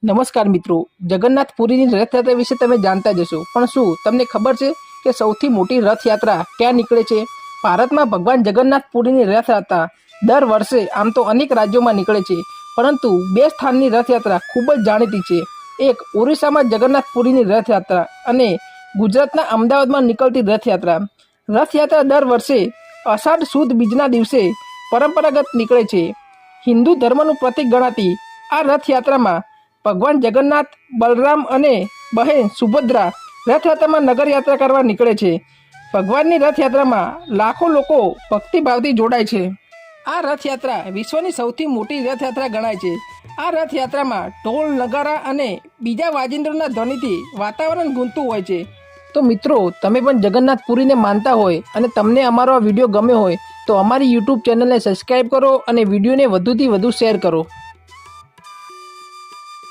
નમસ્કાર મિત્રો, જગન્નાથપુરીની રથયાત્રા વિશે તમે જાણતા જશો, પણ શું તમને ખબર છે કે સૌથી મોટી રથયાત્રા ક્યાં નીકળે છે? ભારતમાં ભગવાન જગન્નાથપુરીની રથયાત્રા દર વર્ષે આમ તો અનેક રાજ્યોમાં નીકળે છે, પરંતુ બે સ્થાનની રથયાત્રા ખૂબ જ જાણીતી છે. એક ઓરિસ્સામાં જગન્નાથપુરીની રથયાત્રા અને ગુજરાતના અમદાવાદમાં નીકળતી રથયાત્રા. રથયાત્રા દર વર્ષે અષાઢ સુદ બીજના દિવસે પરંપરાગત નીકળે છે. હિન્દુ ધર્મનું પ્રતીક ગણાતી આ રથયાત્રામાં ભગવાન જગન્નાથ, બલરામ અને બહેન સુભદ્રા રથયાત્રામાં નગરયાત્રા કરવા નીકળે છે. ભગવાનની રથયાત્રામાં લાખો લોકો ભક્તિભાવથી જોડાય છે. આ રથયાત્રા વિશ્વની સૌથી મોટી રથયાત્રા ગણાય છે. આ રથયાત્રામાં ઢોલ, નગારા અને બીજા વાજિંત્રોના ધ્વનિથી વાતાવરણ ગૂંજતું હોય છે. તો મિત્રો, તમે પણ જગન્નાથપુરીને માનતા હોય અને તમને અમારો આ વિડીયો ગમ્યો હોય તો અમારી યુટ્યુબ ચેનલને સબસ્ક્રાઈબ કરો અને વિડીયોને વધુથી વધુ શેર કરો.